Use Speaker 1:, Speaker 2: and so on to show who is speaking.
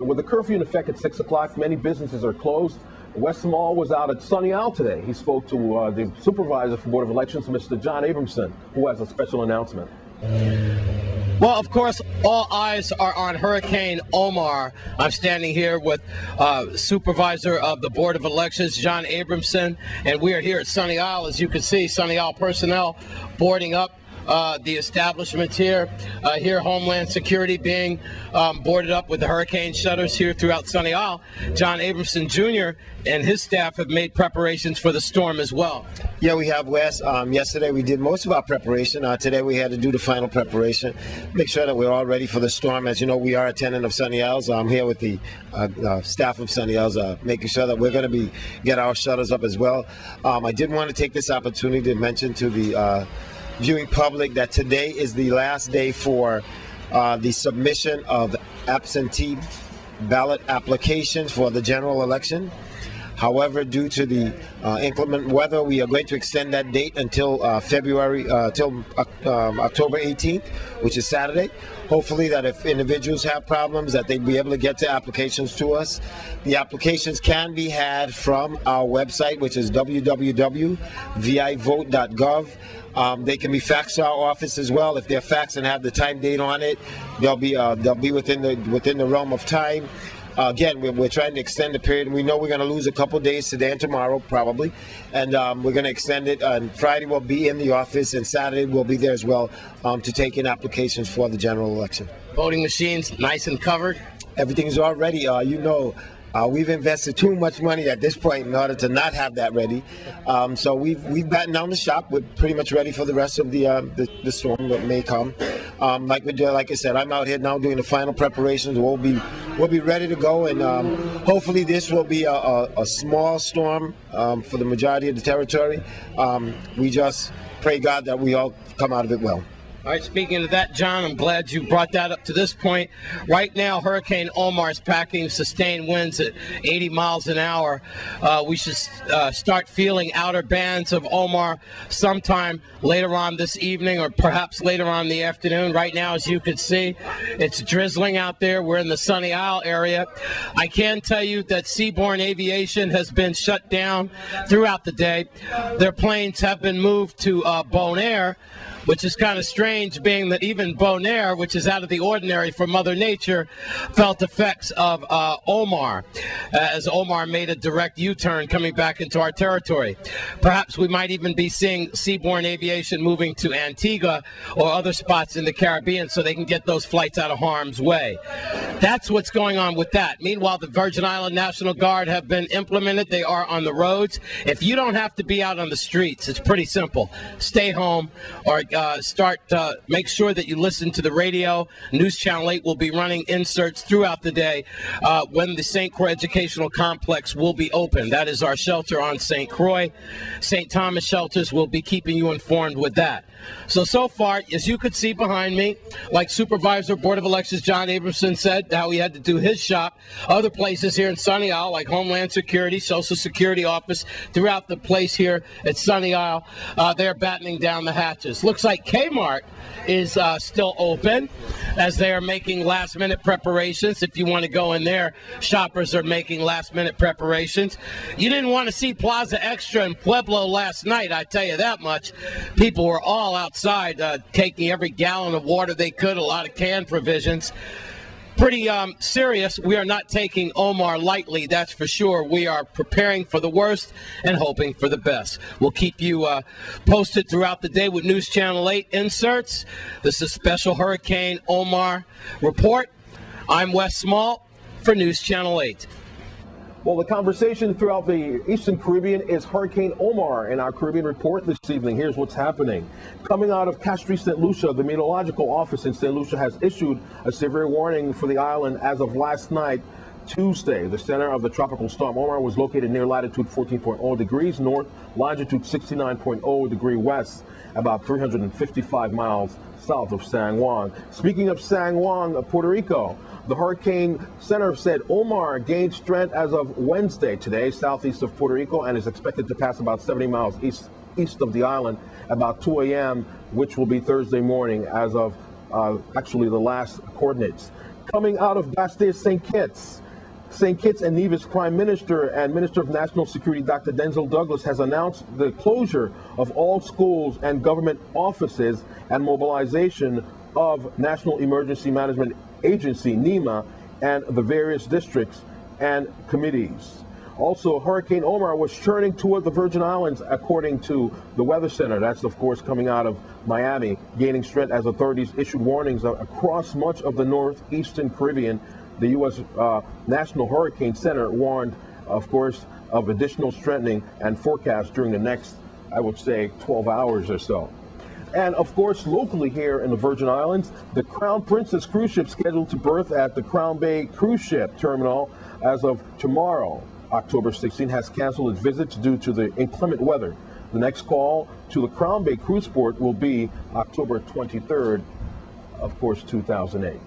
Speaker 1: With the curfew in effect at 6 o'clock, many businesses are closed. West Mall was out at Sunny Isle today. He spoke to the supervisor for Board of Elections, Mr. John Abramson, who has a special announcement.
Speaker 2: Well, of course, all eyes are on Hurricane Omar. I'm standing here with Supervisor of the Board of Elections, John Abramson, and we are here at Sunny Isle. As you can see, Sunny Isle personnel boarding up the establishments here. Here, Homeland Security being boarded up with the hurricane shutters here throughout Sunny Isle. John Abramson Jr. and his staff have made preparations for the storm as well.
Speaker 3: Yeah, we have, Wes. Yesterday we did most of our preparation. Today we had to do the final preparation, make sure that we're all ready for the storm. As you know, we are a tenant of Sunny Isles. I'm here with the staff of Sunny Isles, making sure that we're going to get our shutters up as well. I did want to take this opportunity to mention to the viewing public that today is the last day for the submission of absentee ballot applications for the general election. However, due to the inclement weather, we are going to extend that date until October 18th, which is Saturday. Hopefully that if individuals have problems, that they'd be able to get the applications to us. The applications can be had from our website, which is www.vivote.gov. They can be faxed to our office as well. If they're faxed and have the time date on it, they'll be within the realm of time. Again, we're trying to extend the period. We know we're going to lose a couple days today and tomorrow, probably, and we're going to extend it. Friday we'll be in the office, and Saturday we'll be there as well to take in applications for the general election.
Speaker 2: Voting machines nice and covered?
Speaker 3: Everything's all ready. We've invested too much money at this point in order to not have that ready. So we've battened down the shop. We're pretty much ready for the rest of the storm that may come. Like I said, I'm out here now doing the final preparations. We'll be ready to go, and hopefully this will be a small storm for the majority of the territory. We just pray God that we all come out of it well.
Speaker 2: All right, speaking of that, John, I'm glad you brought that up to this point. Right now, Hurricane Omar is packing sustained winds at 80 miles an hour. We should start feeling outer bands of Omar sometime later on this evening or perhaps later on in the afternoon. Right now, as you can see, it's drizzling out there. We're in the Sunny Isle area. I can tell you that seaborne aviation has been shut down throughout the day. Their planes have been moved to Bonaire, which is kind of strange, being that even Bonaire, which is out of the ordinary for Mother Nature, felt effects of Omar, as Omar made a direct U-turn coming back into our territory. Perhaps we might even be seeing seaborne aviation moving to Antigua or other spots in the Caribbean so they can get those flights out of harm's way. That's what's going on with that. Meanwhile, the Virgin Island National Guard have been implemented. They are on the roads. If you don't have to be out on the streets, it's pretty simple. Stay home or make sure that you listen to the radio. News Channel 8 will be running inserts throughout the day when the St. Croix Educational Complex will be open. That is our shelter on St. Croix. St. Thomas shelters will be keeping you informed with that. So far, as you could see behind me, like Supervisor, Board of Elections John Abramson said, how he had to do his shop, other places here in Sunny Isle, like Homeland Security, Social Security Office, throughout the place here at Sunny Isle, they're battening down the hatches. Looks like Kmart is still open as they are making last-minute preparations. If you want to go in there, shoppers are making last-minute preparations. You didn't want to see Plaza Extra in Pueblo last night, I tell you that much. People were all outside taking every gallon of water they could, a lot of canned provisions. Pretty serious. We are not taking Omar lightly, that's for sure. We are preparing for the worst and hoping for the best. We'll keep you posted throughout the day with News Channel 8 inserts. This is Special Hurricane Omar Report. I'm Wes Small for News Channel 8.
Speaker 1: Well, the conversation throughout the Eastern Caribbean is Hurricane Omar. In our Caribbean Report this evening, here's what's happening. Coming out of Castries, St. Lucia, the meteorological office in St. Lucia has issued a severe warning for the island as of last night, Tuesday. The center of the tropical storm Omar was located near latitude 14.0 degrees north, longitude 69.0 degree west, about 355 miles south of San Juan. Speaking of San Juan, Puerto Rico, the Hurricane Center said Omar gained strength as of Wednesday today, southeast of Puerto Rico, and is expected to pass about 70 miles east of the island about 2 a.m., which will be Thursday morning as of actually the last coordinates. Coming out of Bastille St. Kitts. St. Kitts and Nevis Prime Minister and Minister of National Security Dr. Denzel Douglas has announced the closure of all schools and government offices and mobilization of National Emergency Management Agency, NEMA, and the various districts and committees. Also, Hurricane Omar was churning toward the Virgin Islands, according to the Weather Center. That's, of course, coming out of Miami, gaining strength as authorities issued warnings across much of the northeastern Caribbean. The U.S. National Hurricane Center warned, of course, of additional strengthening and forecast during the next, I would say, 12 hours or so. And, of course, locally here in the Virgin Islands, the Crown Princess cruise ship scheduled to berth at the Crown Bay cruise ship terminal as of tomorrow, October 16, has canceled its visits due to the inclement weather. The next call to the Crown Bay cruise port will be October 23rd, of course, 2008.